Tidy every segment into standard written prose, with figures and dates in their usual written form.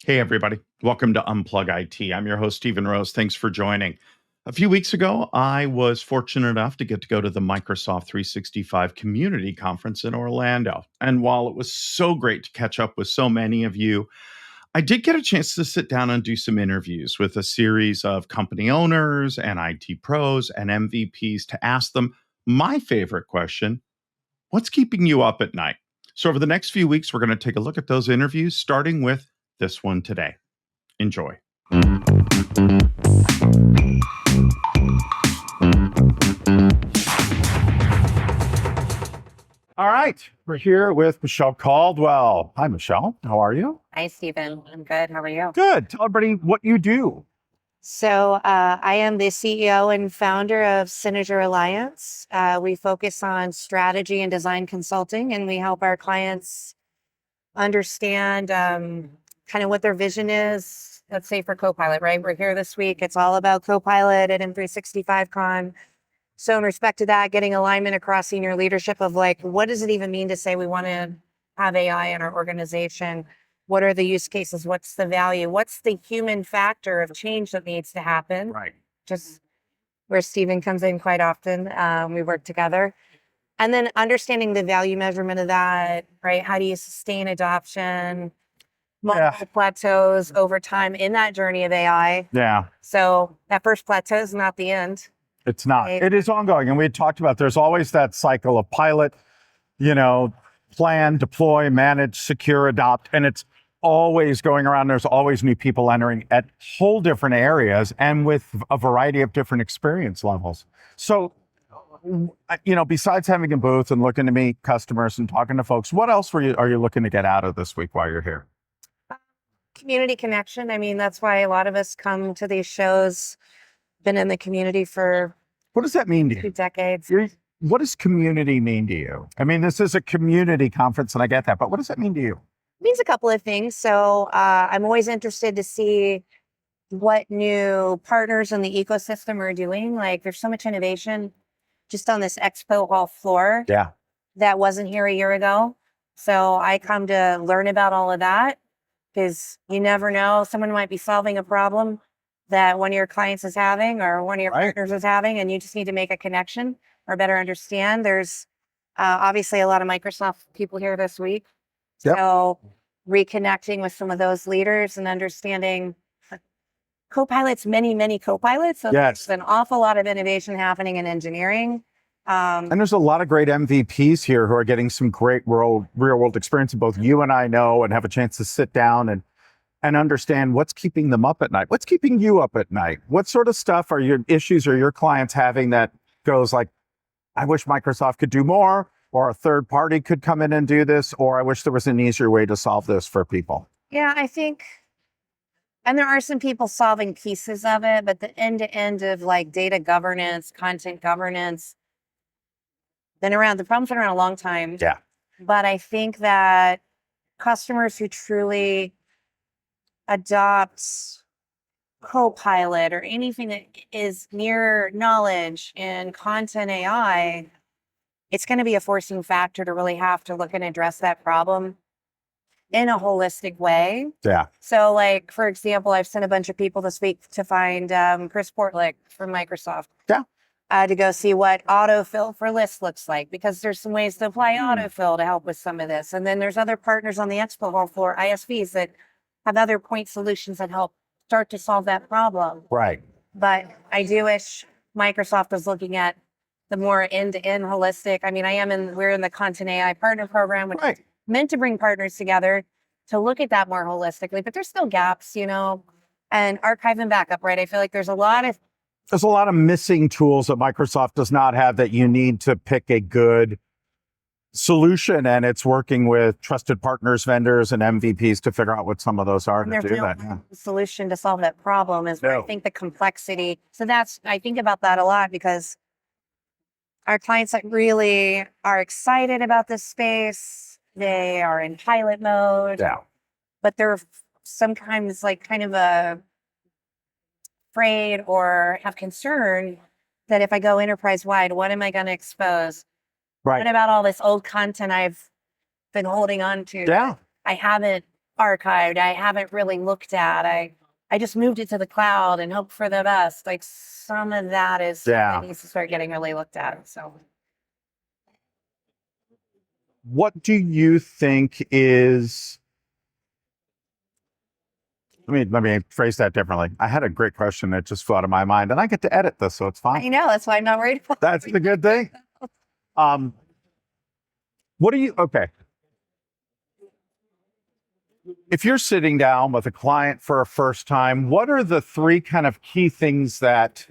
Hey, everybody. Welcome to UnplugIT. I'm your host, Stephen Rose. Thanks for joining. A few weeks ago, I was fortunate enough to get to go to the Microsoft 365 Community Conference in Orlando. And while it was so great to catch up with so many of you, I did get a chance to sit down and do some interviews with a series of company owners and IT pros and MVPs to ask them my favorite question: what's keeping you up at night? So, over the next few weeks, we're going to take a look at those interviews, starting with this one today. Enjoy. All right, we're here with Michelle Caldwell. Hi, Michelle. How are you? Hi, Stephen. I'm good. How are you? Good. Tell everybody what you do. So, I am the CEO and founder of Synozur Alliance. We focus on strategy and design consulting, and we help our clients understand kind of what their vision is. Let's say for Copilot, right? We're here this week. It's all about Copilot at M365Con. So, in respect to that, getting alignment across senior leadership of like, what does it even mean to say we want to have AI in our organization? What are the use cases? What's the value? What's the human factor of change that needs to happen? Right. Just where Stephen comes in quite often. We work together. And then understanding the value measurement of that, right? How do you sustain adoption, multiple plateaus over time in that journey of AI? Yeah. So that first plateau is not the end. It's not. Right. It is ongoing. And we had talked about there's always that cycle of pilot, plan, deploy, manage, secure, adopt. And it's always going around. There's always new people entering at whole different areas and with a variety of different experience levels. So, besides having a booth and looking to meet customers and talking to folks, what else are you looking to get out of this week while you're here? Community connection. I mean, that's why a lot of us come to these shows, been in the community for What does that mean to 2 you? decades. What does community mean to you? I mean, this is a community conference and I get that, but what does that mean to you? Means a couple of things. So I'm always interested to see what new partners in the ecosystem are doing. Like there's so much innovation just on this expo hall floor Yeah. that wasn't here a year ago. So I come to learn about all of that because you never know. Someone might be solving a problem that one of your clients is having or one of your Right. partners is having, and you just need to make a connection or better understand. There's obviously a lot of Microsoft people here this week. Yep. So reconnecting with some of those leaders and understanding Copilot's many Copilots. So Yes. there's an awful lot of innovation happening in engineering. And there's a lot of great MVPs here who are getting some great real world experience. And both you and I know and have a chance to sit down and understand what's keeping them up at night. What's keeping you up at night? What sort of stuff are your issues or your clients having that goes like, I wish Microsoft could do more, or a third party could come in and do this, or I wish there was an easier way to solve this for people? Yeah, I think, and there are some people solving pieces of it, but the end to end of like data governance, content governance, the problem's been around a long time. Yeah. But I think that customers who truly adopt Copilot or anything that is near knowledge and content AI, it's going to be a forcing factor to really have to look and address that problem in a holistic way. Yeah. So like, for example, I've sent a bunch of people this week to find Chris Portlick from Microsoft. Yeah. To go see what autofill for lists looks like, because there's some ways to apply autofill to help with some of this. And then there's other partners on the expo hall floor, ISVs, that have other point solutions that help start to solve that problem. Right. But I do wish Microsoft was looking at the more end-to-end holistic. I mean, we're in the Content AI Partner Program, which is meant to bring partners together to look at that more holistically. But there's still gaps, and archive and backup, right? I feel like there's a lot of missing tools that Microsoft does not have that you need to pick a good solution, and it's working with trusted partners, vendors, and MVPs to figure out what some of those are and to there's do no that. Yeah. solution to solve that problem is where No. I think the complexity. So I think about that a lot because our clients that really are excited about this space, they are in pilot mode, Yeah. but they're sometimes like kind of afraid or have concern that if I go enterprise wide, what am I going to expose? Right. What about all this old content I've been holding on to? Yeah. I haven't archived. I haven't really looked at. I just moved it to the cloud and hope for the best. Like some of that is stuff that needs to start getting really looked at. So What do you think is, let me phrase that differently. I had a great question that just flew out of my mind, and I get to edit this, so it's fine. I know, that's why I'm not worried about That's the good thing. What do you, okay. If you're sitting down with a client for a first time, what are the three kind of key things that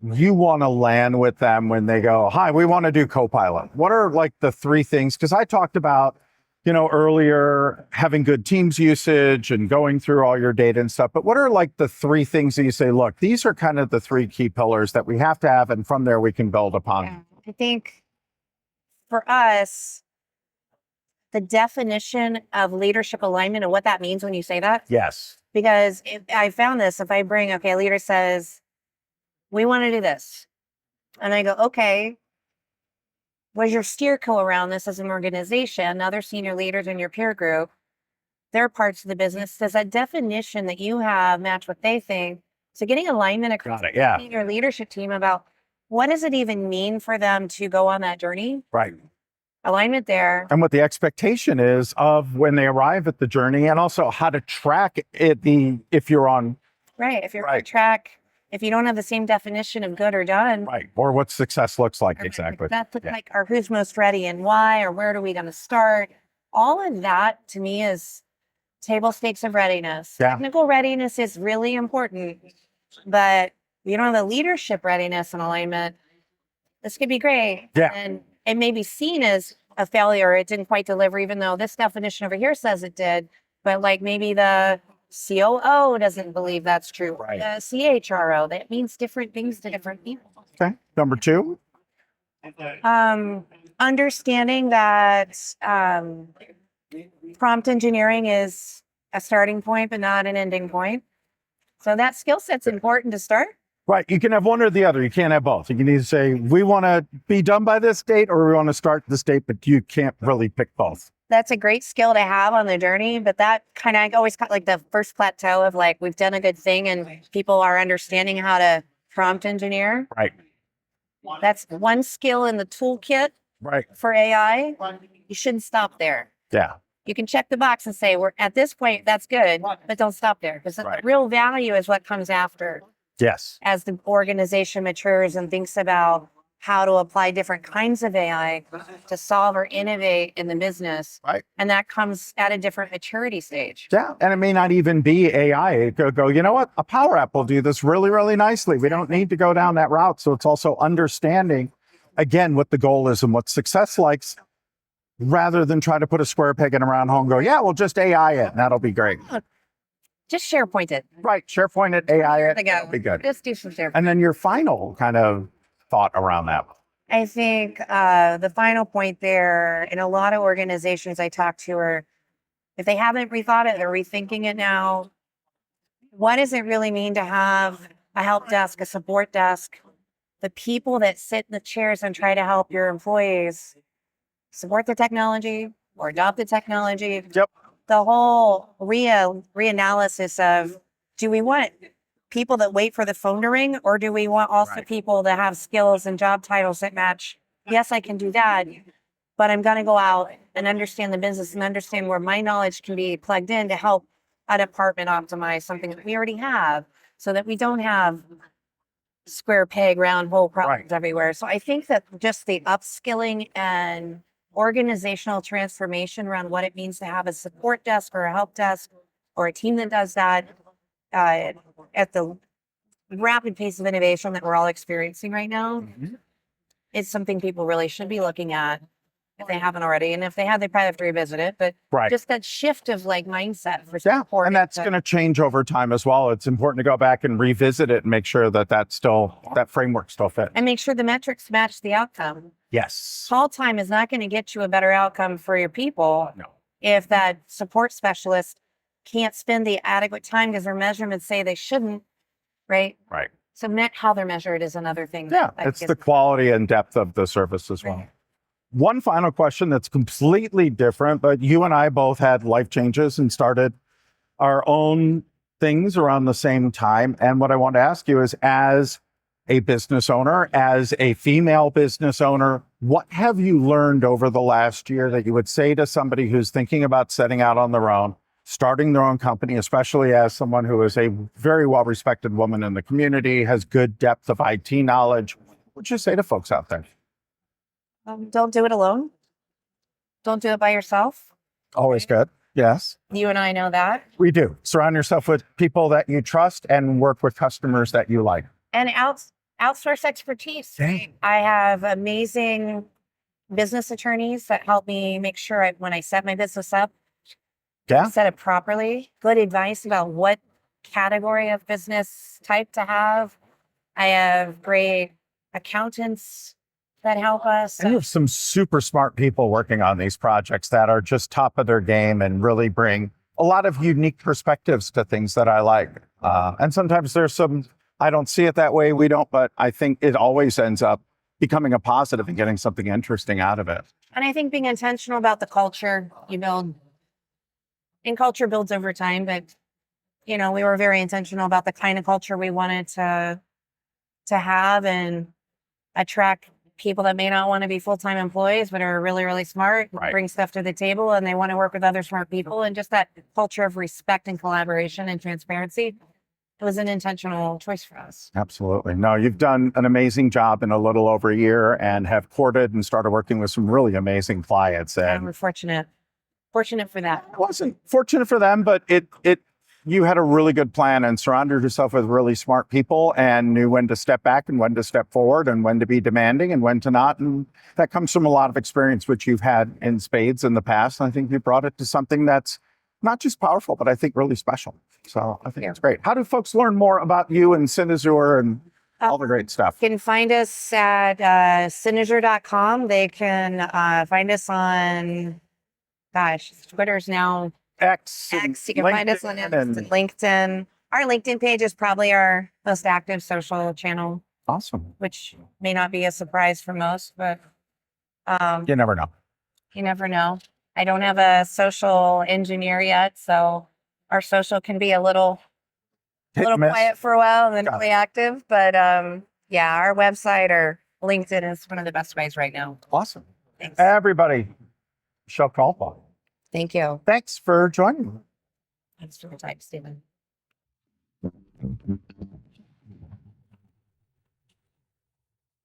you want to land with them when they go, hi, we want to do Copilot? What are like the three things? Because I talked about, earlier having good Teams usage and going through all your data and stuff. But what are like the three things that you say, look, these are kind of the three key pillars that we have to have, and from there we can build upon? Yeah, I think for us, the definition of leadership alignment and what that means when you say that. Yes. Because I found this, if I bring, a leader says, we want to do this. And I go, okay, where's your steer co around this as an organization, other senior leaders in your peer group, their parts of the business? Does that definition that you have match what they think? So getting alignment across the senior leadership team about what does it even mean for them to go on that journey? Right. Alignment there. And what the expectation is of when they arrive at the journey, and also how to track it, if you're on. Right. If you're on track, if you don't have the same definition of good or done. Right. Or what success looks like. Exactly. That's like, or who's most ready and why, or where are we going to start? All of that to me is table stakes of readiness. Yeah. Technical readiness is really important, but if you don't have the leadership readiness and alignment, this could be great. Yeah. And it may be seen as a failure. It didn't quite deliver, even though this definition over here says it did. But like maybe the COO doesn't believe that's true. Right. The CHRO, that means different things to different people. Okay. Number two. Understanding that prompt engineering is a starting point, but not an ending point. So that skill set's important to start. Right. You can have one or the other. You can't have both. You can either say, we want to be done by this date, or we want to start this date, but you can't really pick both. That's a great skill to have on the journey, but that kind of always got like the first plateau of like, we've done a good thing and people are understanding how to prompt engineer. Right. That's one skill in the toolkit. Right. For AI. You shouldn't stop there. Yeah. You can check the box and say, we're at this point, that's good, but don't stop there, because the real value is what comes after. Yes. As the organization matures and thinks about how to apply different kinds of AI to solve or innovate in the business. Right. And that comes at a different maturity stage. Yeah. And it may not even be AI. It could go, you know what? A Power App will do this really, really nicely. We don't need to go down that route. So it's also understanding, again, what the goal is and what success likes, rather than try to put a square peg in a round hole and go, yeah, we'll just AI it. And that'll be great. Just SharePoint it. Right. SharePoint it, AI it. That'll be good. Just do some SharePoint. And then your final kind of thought around that. I think the final point there, in a lot of organizations I talk to, are if they haven't rethought it, they're rethinking it now. What does it really mean to have a help desk, a support desk, the people that sit in the chairs and try to help your employees support the technology or adopt the technology? Yep. The whole reanalysis of, do we want people that wait for the phone to ring, or do we want also people that have skills and job titles that match? Yes, I can do that, but I'm going to go out and understand the business and understand where my knowledge can be plugged in to help a department optimize something that we already have, so that we don't have square peg, round hole problems everywhere. So I think that just the upskilling and organizational transformation around what it means to have a support desk or a help desk or a team that does that at the rapid pace of innovation that we're all experiencing right now is something people really should be looking at if they haven't already. And if they have, they probably have to revisit it. But just that shift of like mindset for support. And that's going to change over time as well. It's important to go back and revisit it and make sure that that framework still fits. And make sure the metrics match the outcome. Yes. Call time is not going to get you a better outcome for your people if that support specialist can't spend the adequate time because their measurements say they shouldn't, right? Right. So how they're measured is another thing. Yeah, it's the quality and depth of the service as well. One final question that's completely different, but you and I both had life changes and started our own things around the same time. And what I want to ask you is, as a business owner, as a female business owner, what have you learned over the last year that you would say to somebody who's thinking about setting out on their own, starting their own company, especially as someone who is a very well-respected woman in the community, has good depth of IT knowledge? What would you say to folks out there? Don't do it alone. Don't do it by yourself. Always good. Yes, You and I know that. we do. Surround yourself with people that you trust and work with customers that you like. And outsource expertise. Dang. I have amazing business attorneys that help me make sure when I set my business up, Yeah. set it properly. Good advice about what category of business type to have. I have great accountants that help us. And you have some super smart people working on these projects that are just top of their game and really bring a lot of unique perspectives to things that I like. And sometimes there's some, I don't see it that way, we don't, but I think it always ends up becoming a positive and getting something interesting out of it. And I think being intentional about the culture you build, and culture builds over time, but we were very intentional about the kind of culture we wanted to have and attract people that may not want to be full-time employees, but are really, really smart, Right. bring stuff to the table, and they want to work with other smart people. And just that culture of respect and collaboration and transparency, it was an intentional choice for us. Absolutely. No, you've done an amazing job in a little over a year and have courted and started working with some really amazing clients. And We're fortunate for that. it wasn't fortunate for them, but you had a really good plan and surrounded yourself with really smart people and knew when to step back and when to step forward and when to be demanding and when to not. And that comes from a lot of experience, which you've had in spades in the past. And I think you brought it to something that's not just powerful, but I think really special. So I think it's great. How do folks learn more about you and Synozur and all the great stuff? You can find us at Synozur.com. They can find us on, Twitter's now X. You can find us on X and LinkedIn. Our LinkedIn page is probably our most active social channel, Awesome. which may not be a surprise for most, but You never know. you never know. I don't have a social engineer yet, so our social can be a little Hit and miss. quiet for a while and then Got it. really active. But our website or LinkedIn is one of the best ways right now. Awesome. Thanks. Everybody, Michelle Caldwell. Thank you. Thanks for joining me. Thanks for the time, Stephen.